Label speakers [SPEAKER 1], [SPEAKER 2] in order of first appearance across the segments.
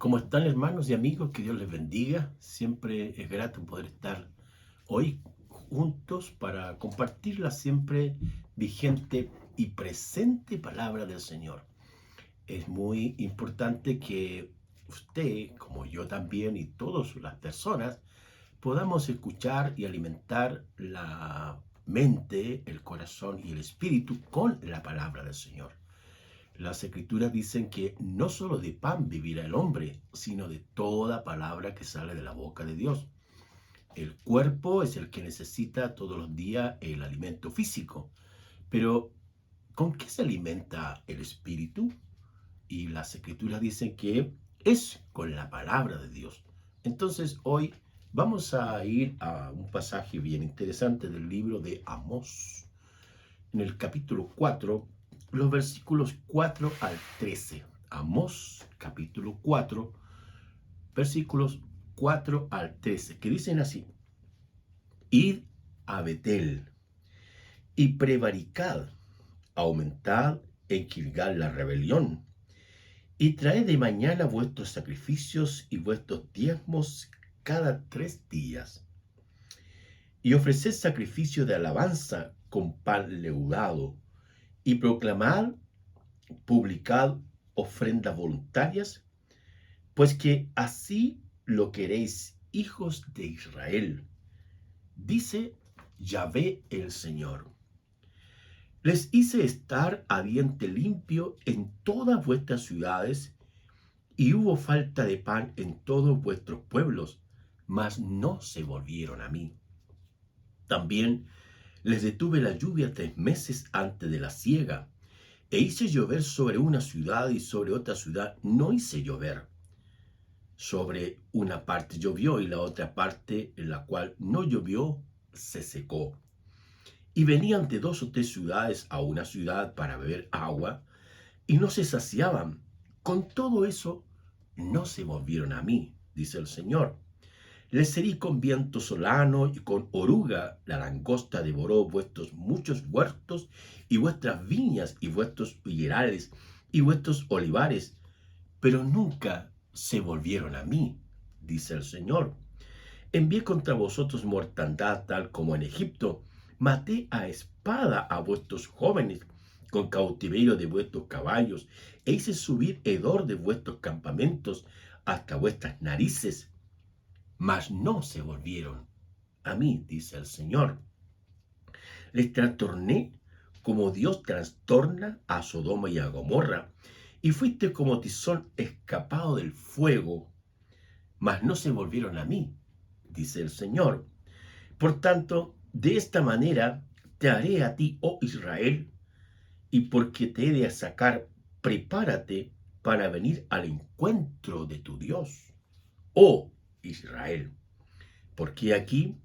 [SPEAKER 1] ¿Cómo están hermanos y amigos? Que Dios les bendiga. Siempre es grato poder estar hoy juntos para compartir la siempre vigente y presente palabra del Señor. Es muy importante que usted, como yo también y todas las personas, podamos escuchar y alimentar la mente, el corazón y el espíritu con la palabra del Señor. Las escrituras dicen que no solo de pan vivirá el hombre, sino de toda palabra que sale de la boca de Dios. El cuerpo es el que necesita todos los días el alimento físico, pero ¿con qué se alimenta el espíritu? Y las escrituras dicen que es con la palabra de Dios. Entonces hoy vamos a ir a un pasaje bien interesante del libro de Amós, en el capítulo 4, los versículos 4 al 13. Amós, capítulo 4, versículos 4 al 13, que dicen así: Id a Betel y prevaricad, aumentad en Gilgal la rebelión, y traed de mañana vuestros sacrificios y vuestros diezmos cada 3 días, y ofreced sacrificio de alabanza con pan leudado, y proclamad, publicad ofrendas voluntarias, pues que así lo queréis, hijos de Israel, dice Yahvé el Señor. Les hice estar a diente limpio en todas vuestras ciudades, y hubo falta de pan en todos vuestros pueblos, mas no se volvieron a mí. También les detuve la lluvia 3 meses antes de la siega, e hice llover sobre una ciudad y sobre otra ciudad no hice llover. Sobre una parte llovió y la otra parte, en la cual no llovió, se secó. Y venían de 2 o 3 ciudades a una ciudad para beber agua, y no se saciaban. Con todo eso, no se volvieron a mí, dice el Señor. Les herí con viento solano y con oruga. La langosta devoró vuestros muchos huertos y vuestras viñas y vuestros higuerales y vuestros olivares, pero nunca se volvieron a mí, dice el Señor. Envié contra vosotros mortandad tal como en Egipto. Maté a espada a vuestros jóvenes con cautiverio de vuestros caballos, e hice subir hedor de vuestros campamentos hasta vuestras narices, mas no se volvieron a mí, dice el Señor. Les trastorné como Dios trastorna a Sodoma y a Gomorra, y fuiste como tizón escapado del fuego, mas no se volvieron a mí, dice el Señor. Por tanto, de esta manera te haré a ti, oh Israel, y porque te he de sacar, prepárate para venir al encuentro de tu Dios, oh Israel. Porque aquí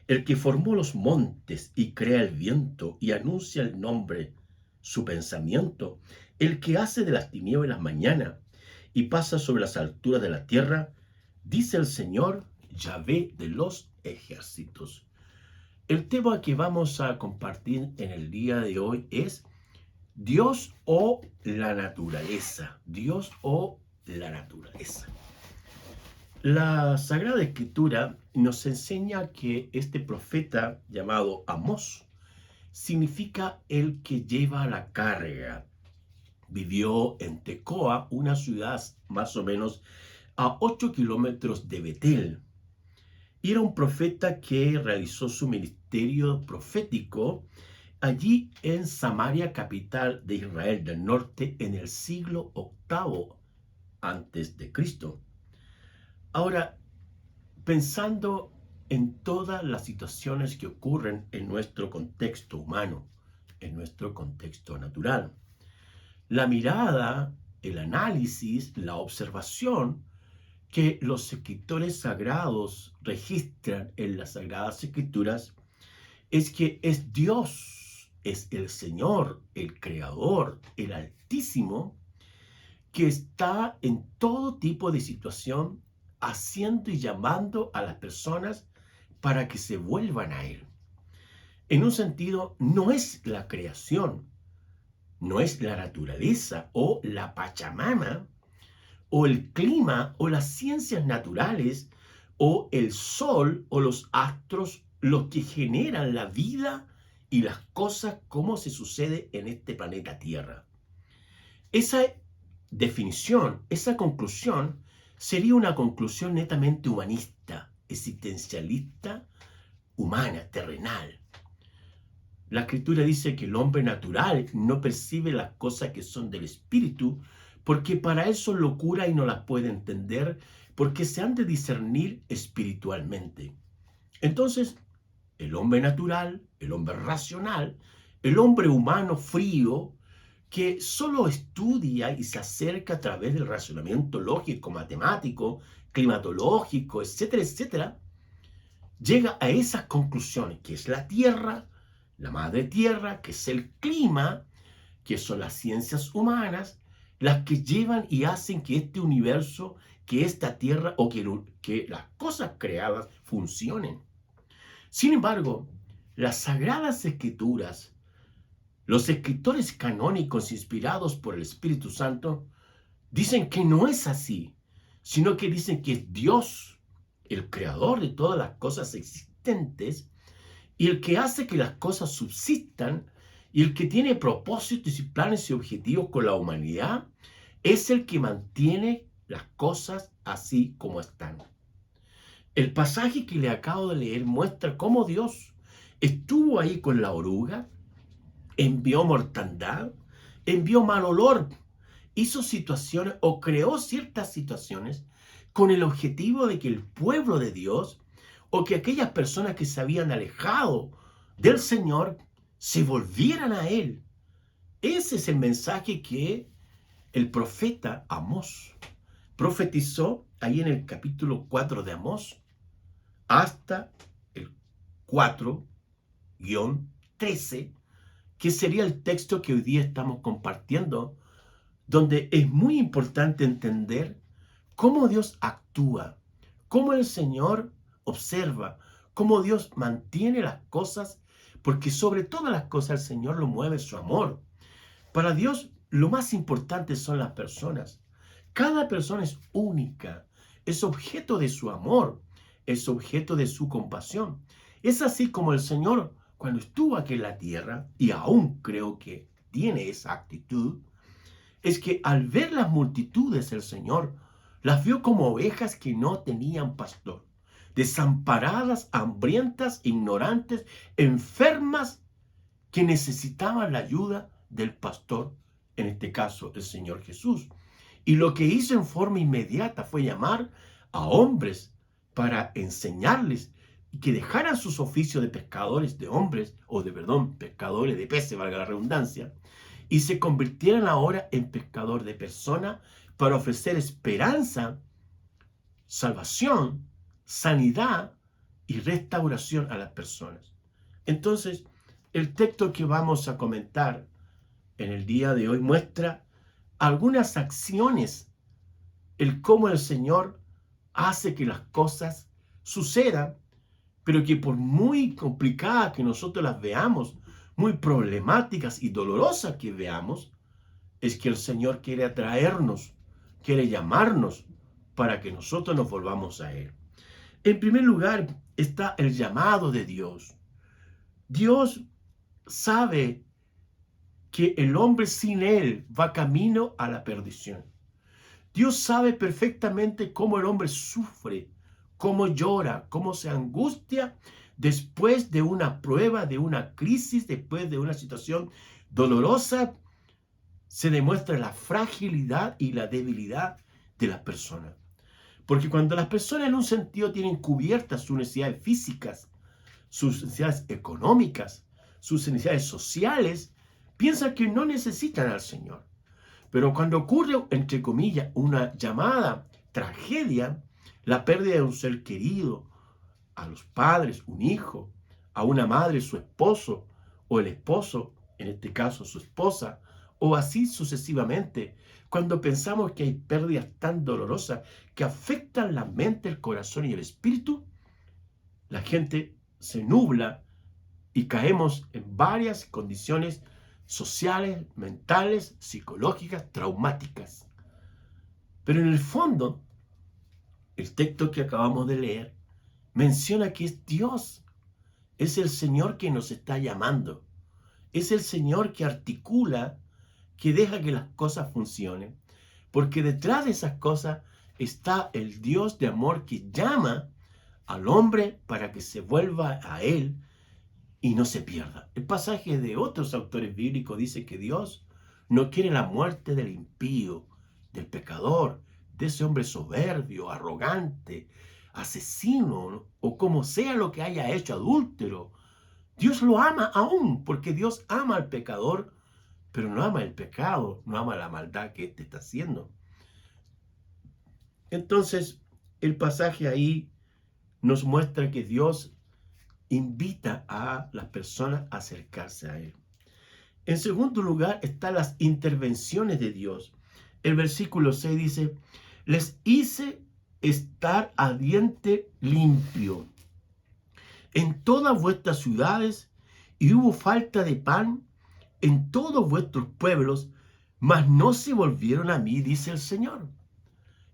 [SPEAKER 1] el que formó los montes y crea el viento y anuncia el nombre, su pensamiento, el que hace de las tinieblas mañana y pasa sobre las alturas de la tierra, dice el Señor, Yahvé de los ejércitos. El tema que vamos a compartir en el día de hoy es Dios o la naturaleza. Dios o la naturaleza. La Sagrada Escritura nos enseña que este profeta llamado Amós significa el que lleva la carga. Vivió en Tecoa, una ciudad más o menos a 8 kilómetros de Betel. Y era un profeta que realizó su ministerio profético allí en Samaria, capital de Israel del Norte, en el siglo VIII antes de Cristo. Ahora, pensando en todas las situaciones que ocurren en nuestro contexto humano, en nuestro contexto natural, la mirada, el análisis, la observación que los escritores sagrados registran en las Sagradas Escrituras es que es Dios, es el Señor, el Creador, el Altísimo, que está en todo tipo de situación haciendo y llamando a las personas para que se vuelvan a Él. En un sentido, no es la creación, no es la naturaleza o la Pachamama o el clima o las ciencias naturales o el sol o los astros los que generan la vida y las cosas como se sucede en este planeta Tierra. Esa definición, esa conclusión sería una conclusión netamente humanista, existencialista, humana, terrenal. La Escritura dice que el hombre natural no percibe las cosas que son del Espíritu, porque para él son locura y no las puede entender, porque se han de discernir espiritualmente. Entonces, el hombre natural, el hombre racional, el hombre humano frío, que solo estudia y se acerca a través del razonamiento lógico, matemático, climatológico, etcétera, etcétera, llega a esas conclusiones, que es la Tierra, la madre Tierra, que es el clima, que son las ciencias humanas, las que llevan y hacen que este universo, que esta Tierra o que las cosas creadas funcionen. Sin embargo, las Sagradas Escrituras, los escritores canónicos inspirados por el Espíritu Santo, dicen que no es así, sino que dicen que es Dios, el creador de todas las cosas existentes, y el que hace que las cosas subsistan, y el que tiene propósitos y planes y objetivos con la humanidad, es el que mantiene las cosas así como están. El pasaje que le acabo de leer muestra cómo Dios estuvo ahí con la oruga, envió mortandad, envió mal olor, hizo situaciones o creó ciertas situaciones con el objetivo de que el pueblo de Dios o que aquellas personas que se habían alejado del Señor se volvieran a Él. Ese es el mensaje que el profeta Amós profetizó ahí en el capítulo 4 de Amós hasta el 4-13, que sería el texto que hoy día estamos compartiendo, donde es muy importante entender cómo Dios actúa, cómo el Señor observa, cómo Dios mantiene las cosas, porque sobre todas las cosas el Señor lo mueve su amor. Para Dios lo más importante son las personas. Cada persona es única, es objeto de su amor, es objeto de su compasión. Es así como el Señor, cuando estuvo aquí en la tierra, y aún creo que tiene esa actitud, es que al ver las multitudes el Señor las vio como ovejas que no tenían pastor, desamparadas, hambrientas, ignorantes, enfermas, que necesitaban la ayuda del pastor, en este caso el Señor Jesús. Y lo que hizo en forma inmediata fue llamar a hombres para enseñarles que dejaran sus oficios de pescadores de hombres, pescadores de peces, valga la redundancia, y se convirtieran ahora en pescador de personas para ofrecer esperanza, salvación, sanidad y restauración a las personas. Entonces, el texto que vamos a comentar en el día de hoy muestra algunas acciones, el cómo el Señor hace que las cosas sucedan, pero que por muy complicadas que nosotros las veamos, muy problemáticas y dolorosas que veamos, es que el Señor quiere atraernos, quiere llamarnos para que nosotros nos volvamos a Él. En primer lugar está el llamado de Dios. Dios sabe que el hombre sin Él va camino a la perdición. Dios sabe perfectamente cómo el hombre sufre, cómo llora, cómo se angustia después de una prueba, de una crisis, después de una situación dolorosa. Se demuestra la fragilidad y la debilidad de las personas. Porque cuando las personas en un sentido tienen cubiertas sus necesidades físicas, sus necesidades económicas, sus necesidades sociales, piensan que no necesitan al Señor. Pero cuando ocurre, entre comillas, una llamada tragedia, la pérdida de un ser querido, a los padres, un hijo, a una madre, su esposo, o el esposo, en este caso su esposa, o así sucesivamente, cuando pensamos que hay pérdidas tan dolorosas que afectan la mente, el corazón y el espíritu, la gente se nubla y caemos en varias condiciones sociales, mentales, psicológicas, traumáticas. Pero en el fondo, el texto que acabamos de leer menciona que es Dios, es el Señor que nos está llamando, es el Señor que articula, que deja que las cosas funcionen, porque detrás de esas cosas está el Dios de amor que llama al hombre para que se vuelva a Él y no se pierda. El pasaje de otros autores bíblicos dice que Dios no quiere la muerte del impío, del pecador, de ese hombre soberbio, arrogante, asesino, ¿no? O como sea lo que haya hecho, adúltero. Dios lo ama aún, porque Dios ama al pecador, pero no ama el pecado, no ama la maldad que éste está haciendo. Entonces, el pasaje ahí nos muestra que Dios invita a las personas a acercarse a Él. En segundo lugar, están las intervenciones de Dios. El versículo 6 dice, les hice estar a diente limpio en todas vuestras ciudades, y hubo falta de pan en todos vuestros pueblos, mas no se volvieron a mí, dice el Señor.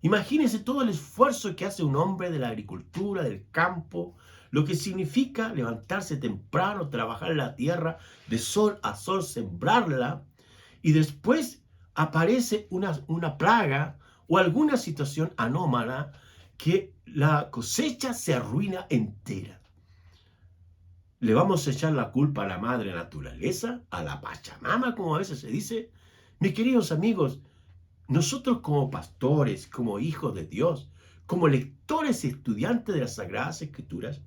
[SPEAKER 1] Imagínense todo el esfuerzo que hace un hombre de la agricultura, del campo, lo que significa levantarse temprano, trabajar la tierra, de sol a sol, sembrarla, y después aparece una plaga o alguna situación anómala que la cosecha se arruina entera. ¿Le vamos a echar la culpa a la madre naturaleza, a la Pachamama, como a veces se dice? Mis queridos amigos, nosotros como pastores, como hijos de Dios, como lectores y estudiantes de las Sagradas Escrituras,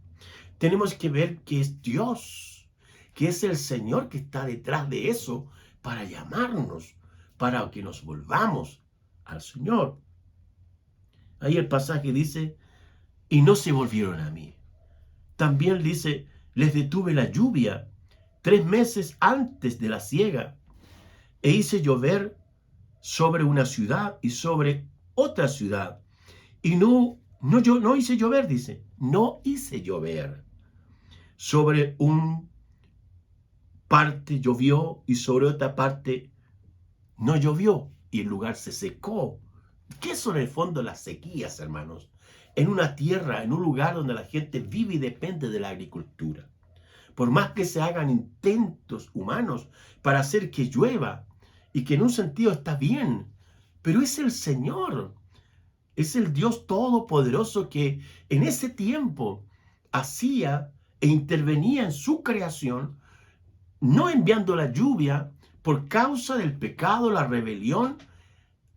[SPEAKER 1] tenemos que ver que es Dios, que es el Señor que está detrás de eso para llamarnos, para que nos volvamos al Señor. Ahí el pasaje dice, y no se volvieron a mí. También dice, les detuve la lluvia 3 meses antes de la siega, e hice llover sobre una ciudad y sobre otra ciudad. Y no hice llover, dice, no hice llover. Sobre un parte llovió y sobre otra parte no llovió y el lugar se secó. ¿Qué son en el fondo las sequías, hermanos? En una tierra, en un lugar donde la gente vive y depende de la agricultura. Por más que se hagan intentos humanos para hacer que llueva, y que en un sentido está bien, pero es el Señor, es el Dios Todopoderoso que en ese tiempo hacía e intervenía en su creación, no enviando la lluvia por causa del pecado, la rebelión,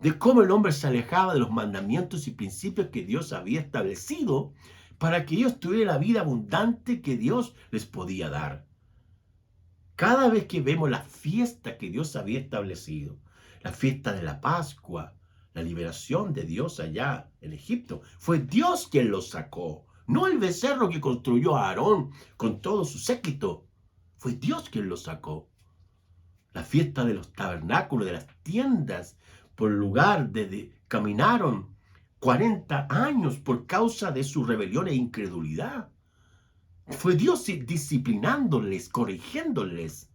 [SPEAKER 1] de cómo el hombre se alejaba de los mandamientos y principios que Dios había establecido para que ellos tuvieran la vida abundante que Dios les podía dar. Cada vez que vemos la fiesta que Dios había establecido, la fiesta de la Pascua, la liberación de Dios allá en Egipto, fue Dios quien los sacó, no el becerro que construyó a Aarón con todo su séquito. Fue Dios quien los sacó. La fiesta de los tabernáculos, de las tiendas, por el lugar donde caminaron 40 años por causa de su rebelión e incredulidad. Fue Dios disciplinándoles, corrigiéndoles.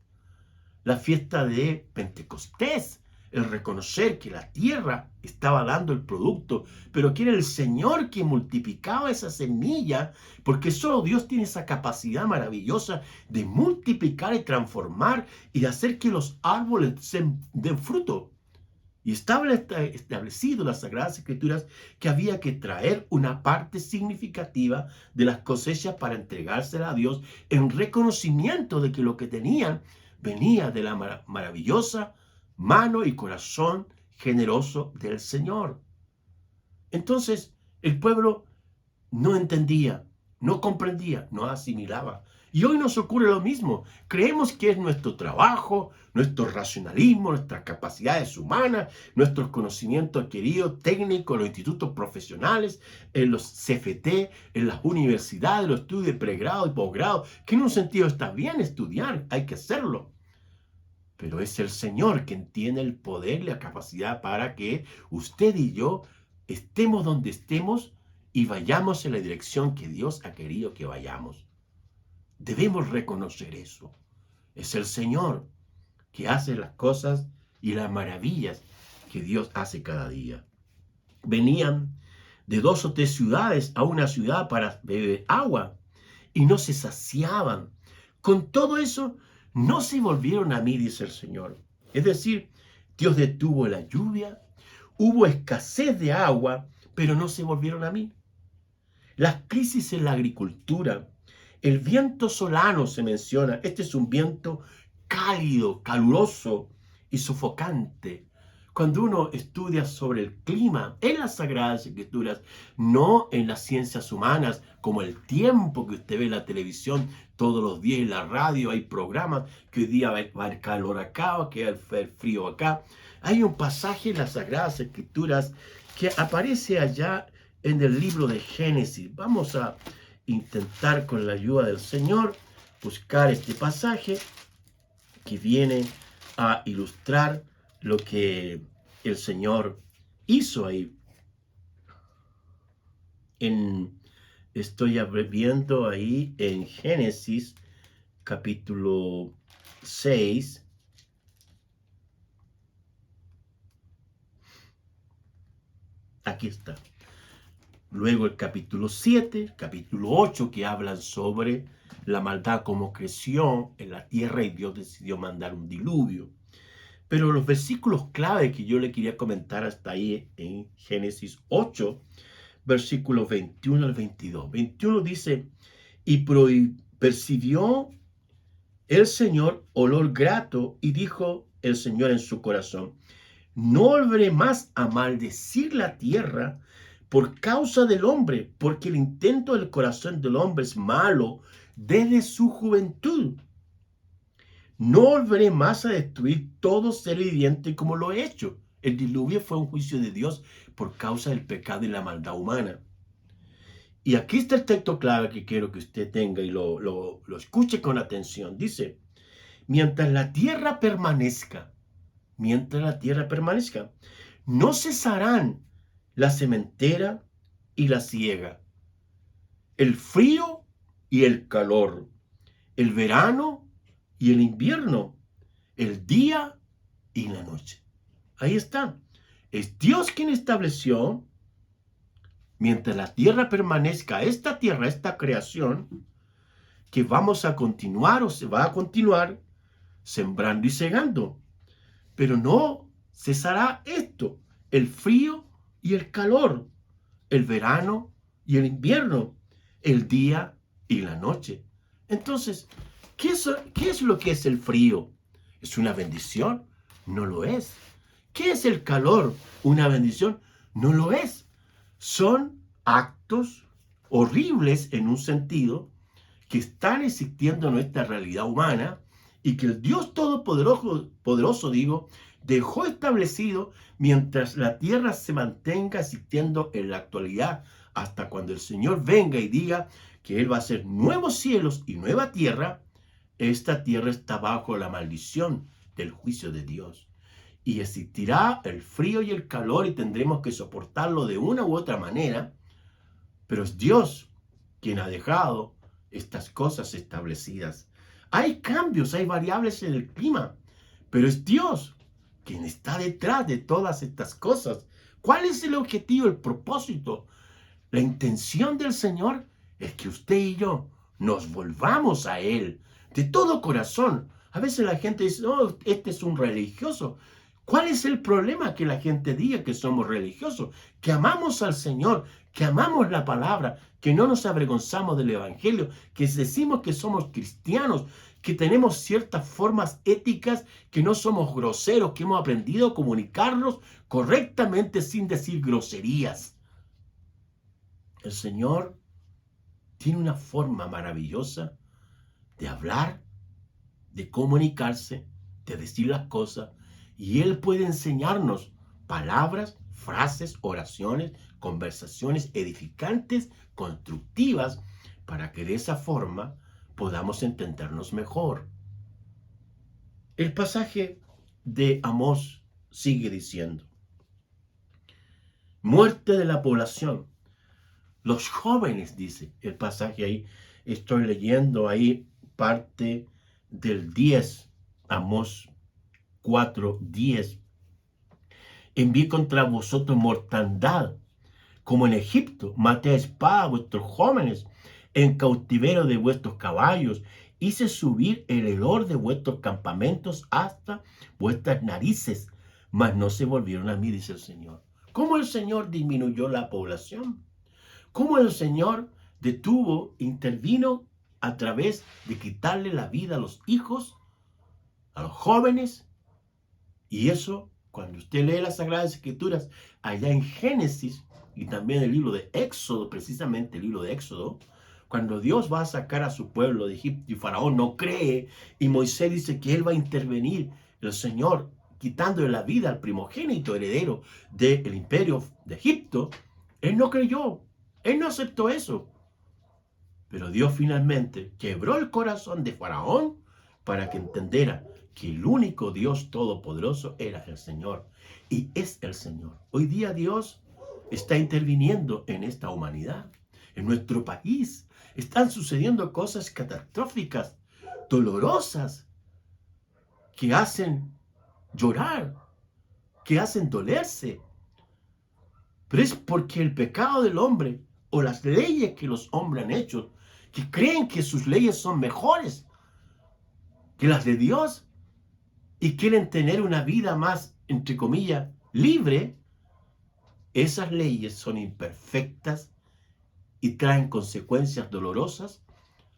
[SPEAKER 1] La fiesta de Pentecostés, el reconocer que la tierra estaba dando el producto, pero que era el Señor que multiplicaba esa semilla, porque solo Dios tiene esa capacidad maravillosa de multiplicar y transformar y de hacer que los árboles den fruto. Y estaba establecido en las Sagradas Escrituras que había que traer una parte significativa de las cosechas para entregársela a Dios en reconocimiento de que lo que tenían venía de la maravillosa mano y corazón generoso del Señor. Entonces el pueblo no entendía, no comprendía, no asimilaba. Y hoy nos ocurre lo mismo. Creemos que es nuestro trabajo, nuestro racionalismo, nuestras capacidades humanas, nuestros conocimientos adquiridos técnicos en los institutos profesionales, en los CFT, en las universidades, los estudios de pregrado y posgrado, que en un sentido está bien estudiar, hay que hacerlo. Pero es el Señor quien tiene el poder y la capacidad para que usted y yo estemos donde estemos y vayamos en la dirección que Dios ha querido que vayamos. Debemos reconocer eso. Es el Señor que hace las cosas y las maravillas que Dios hace cada día. Venían de 2 o 3 ciudades a una ciudad para beber agua y no se saciaban. Con todo eso, no se volvieron a mí, dice el Señor. Es decir, Dios detuvo la lluvia, hubo escasez de agua, pero no se volvieron a mí. Las crisis en la agricultura, el viento solano se menciona. Este es un viento cálido, caluroso y sofocante. Cuando uno estudia sobre el clima en las Sagradas Escrituras, no en las ciencias humanas, como el tiempo que usted ve en la televisión todos los días, en la radio hay programas que hoy día va el calor acá o que el frío acá. Hay un pasaje en las Sagradas Escrituras que aparece allá en el libro de Génesis. Vamos a intentar con la ayuda del Señor buscar este pasaje que viene a ilustrar lo que el Señor hizo ahí. Estoy viendo ahí en Génesis capítulo 6. Aquí está. Luego el capítulo 7, capítulo 8, que hablan sobre la maldad como creció en la tierra y Dios decidió mandar un diluvio. Pero los versículos clave que yo le quería comentar hasta ahí en Génesis 8, versículos 21 al 22. 21 dice, y percibió el Señor olor grato y dijo el Señor en su corazón, no volveré más a maldecir la tierra por causa del hombre, porque el intento del corazón del hombre es malo desde su juventud. No volveré más a destruir todo ser viviente como lo he hecho. El diluvio fue un juicio de Dios por causa del pecado y la maldad humana. Y aquí está el texto clave que quiero que usted tenga y lo escuche con atención. Dice, mientras la tierra permanezca, no cesarán la sementera y la siega, el frío y el calor, el verano y el invierno, el día y la noche. Ahí está. Es Dios quien estableció, mientras la tierra permanezca, esta tierra, esta creación, que vamos a continuar o se va a continuar sembrando y segando. Pero no cesará esto, el frío y el calor, el verano y el invierno, el día y la noche. Entonces, ¿qué es lo que es el frío? ¿Es una bendición? No lo es. ¿Qué es el calor? ¿Una bendición? No lo es. Son actos horribles en un sentido que están existiendo en nuestra realidad humana y que el Dios Todopoderoso, dejó establecido mientras la tierra se mantenga existiendo en la actualidad, hasta cuando el Señor venga y diga que Él va a hacer nuevos cielos y nueva tierra. Esta tierra está bajo la maldición del juicio de Dios. Y existirá el frío y el calor y tendremos que soportarlo de una u otra manera, pero es Dios quien ha dejado estas cosas establecidas. Hay cambios, hay variables en el clima, pero es Dios quien está detrás de todas estas cosas. ¿Cuál es el objetivo, el propósito? La intención del Señor es que usted y yo nos volvamos a Él de todo corazón. A veces la gente dice, oh, este es un religioso. ¿Cuál es el problema? Que la gente diga que somos religiosos, que amamos al Señor, que amamos la palabra, que no nos avergonzamos del Evangelio, que decimos que somos cristianos, que tenemos ciertas formas éticas, que no somos groseros, que hemos aprendido a comunicarnos correctamente sin decir groserías. El Señor tiene una forma maravillosa de hablar, de comunicarse, de decir las cosas, y Él puede enseñarnos palabras, frases, oraciones, conversaciones edificantes, constructivas, para que de esa forma podamos entendernos mejor. El pasaje de Amós sigue diciendo, muerte de la población. Los jóvenes, dice el pasaje ahí, estoy leyendo ahí parte del 10, Amós 4:10. Envié contra vosotros mortandad como en Egipto, maté a espada a vuestros jóvenes, en cautiverio de vuestros caballos, hice subir el hedor de vuestros campamentos hasta vuestras narices, mas no se volvieron a mí, dice el Señor. ¿Cómo el Señor disminuyó la población? ¿Cómo el Señor intervino a través de quitarle la vida a los hijos, a los jóvenes? Y eso, cuando usted lee las Sagradas Escrituras, allá en Génesis y también el libro de Éxodo, precisamente el libro de Éxodo, cuando Dios va a sacar a su pueblo de Egipto y Faraón no cree, y Moisés dice que él va a intervenir, el Señor, quitándole la vida al primogénito heredero del imperio de Egipto, él no creyó, él no aceptó eso. Pero Dios finalmente quebró el corazón de Faraón para que entendiera que el único Dios todopoderoso era el Señor. Y es el Señor. Hoy día Dios está interviniendo en esta humanidad, en nuestro país. Están sucediendo cosas catastróficas, dolorosas, que hacen llorar, que hacen dolerse. Pero es porque el pecado del hombre o las leyes que los hombres han hecho, que creen que sus leyes son mejores que las de Dios y quieren tener una vida más, entre comillas, libre, esas leyes son imperfectas y traen consecuencias dolorosas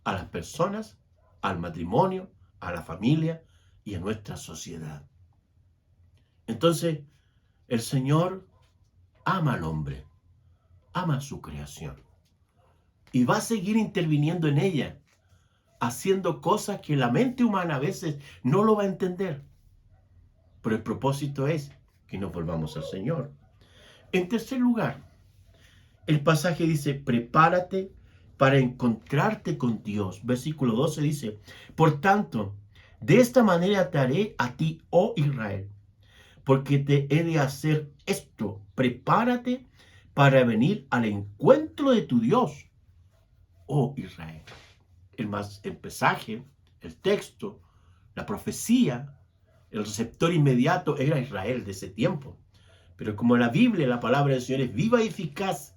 [SPEAKER 1] a las personas, al matrimonio, a la familia y a nuestra sociedad. Entonces, el Señor ama al hombre, ama su creación y va a seguir interviniendo en ella, haciendo cosas que la mente humana a veces no lo va a entender. Pero el propósito es que nos volvamos al Señor. En tercer lugar, el pasaje dice, prepárate para encontrarte con Dios. Versículo 12 dice, por tanto, de esta manera te haré a ti, oh Israel, porque te he de hacer esto. Prepárate para venir al encuentro de tu Dios, oh Israel. El pasaje, el texto, la profecía, el receptor inmediato era Israel de ese tiempo. Pero como la Biblia, la palabra del Señor es viva y eficaz,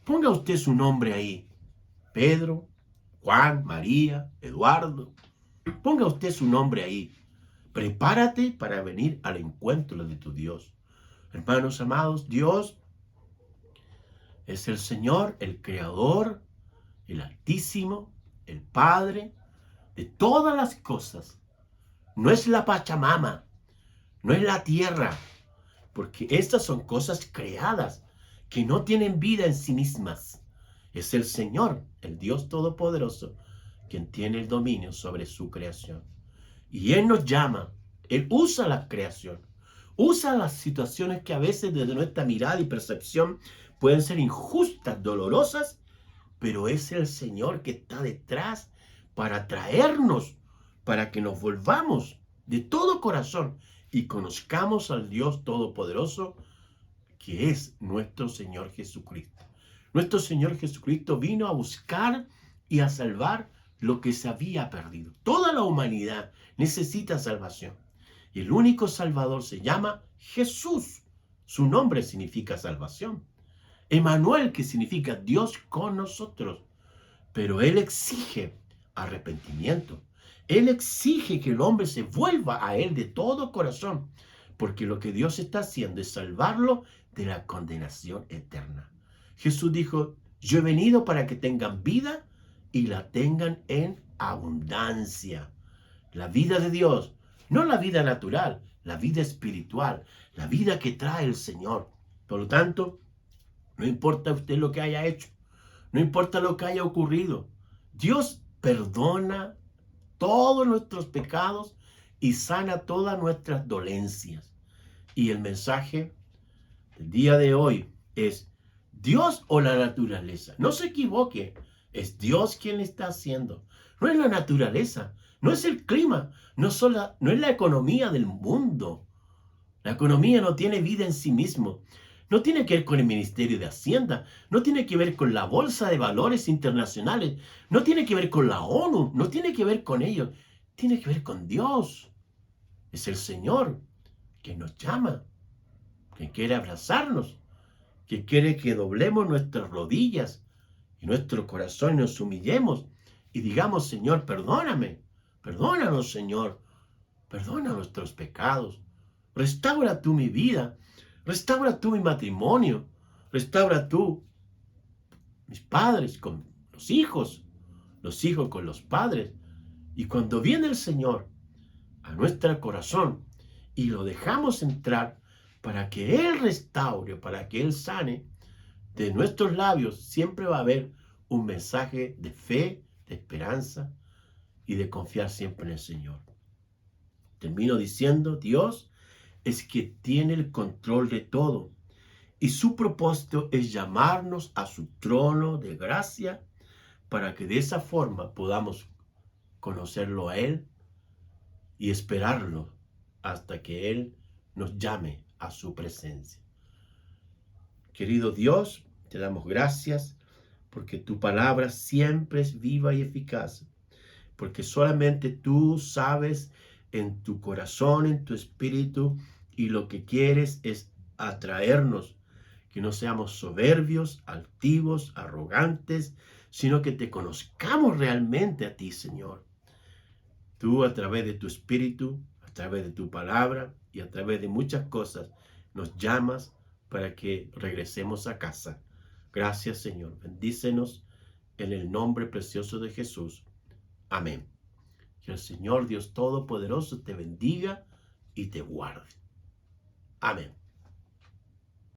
[SPEAKER 1] ponga usted su nombre ahí. Pedro, Juan, María, Eduardo. Ponga usted su nombre ahí. Prepárate para venir al encuentro de tu Dios. Hermanos amados, Dios es el Señor, el Creador, el Altísimo, el Padre de todas las cosas. No es la Pachamama, no es la tierra, porque estas son cosas creadas que no tienen vida en sí mismas. Es el Señor, el Dios Todopoderoso, quien tiene el dominio sobre su creación. Y Él nos llama, Él usa la creación, usa las situaciones que a veces desde nuestra mirada y percepción pueden ser injustas, dolorosas, pero es el Señor que está detrás para traernos, para que nos volvamos de todo corazón y conozcamos al Dios Todopoderoso, que es nuestro Señor Jesucristo. Nuestro Señor Jesucristo vino a buscar y a salvar lo que se había perdido. Toda la humanidad necesita salvación. Y el único Salvador se llama Jesús. Su nombre significa salvación. Emmanuel, que significa Dios con nosotros. Pero Él exige arrepentimiento. Él exige que el hombre se vuelva a Él de todo corazón, porque lo que Dios está haciendo es salvarlo de la condenación eterna. Jesús dijo, yo he venido para que tengan vida y la tengan en abundancia. La vida de Dios, no la vida natural, la vida espiritual, la vida que trae el Señor. Por lo tanto, no importa usted lo que haya hecho, no importa lo que haya ocurrido, Dios perdona todos nuestros pecados y sana todas nuestras dolencias. Y el mensaje del día de hoy es Dios o la naturaleza. No se equivoque, es Dios quien está haciendo. No es la naturaleza, no es el clima, no es la economía del mundo. La economía no tiene vida en sí mismo. No tiene que ver con el Ministerio de Hacienda, no tiene que ver con la Bolsa de Valores Internacionales, no tiene que ver con la ONU, no tiene que ver con ellos, tiene que ver con Dios. Es el Señor que nos llama, que quiere abrazarnos que quiere que doblemos nuestras rodillas y nuestro corazón y nos humillemos y digamos, Señor, perdóname, perdónanos, Señor, perdona nuestros pecados, restaura tú mi vida, restaura tú mi matrimonio, restaura tú mis padres con los hijos con los padres. Y cuando viene el Señor a nuestro corazón y lo dejamos entrar para que Él restaure, para que Él sane, de nuestros labios siempre va a haber un mensaje de fe, de esperanza y de confiar siempre en el Señor. Termino diciendo, Dios es que tiene el control de todo y su propósito es llamarnos a su trono de gracia para que de esa forma podamos conocerlo a Él y esperarlo hasta que Él nos llame a su presencia. Querido Dios, te damos gracias porque tu palabra siempre es viva y eficaz, porque solamente tú sabes en tu corazón, en tu espíritu, y lo que quieres es atraernos, que no seamos soberbios, altivos, arrogantes, sino que te conozcamos realmente a ti, Señor. Tú a través de tu espíritu, a través de tu palabra y a través de muchas cosas nos llamas para que regresemos a casa. Gracias, Señor. Bendícenos en el nombre precioso de Jesús. Amén. Que el Señor Dios Todopoderoso te bendiga y te guarde. Amén.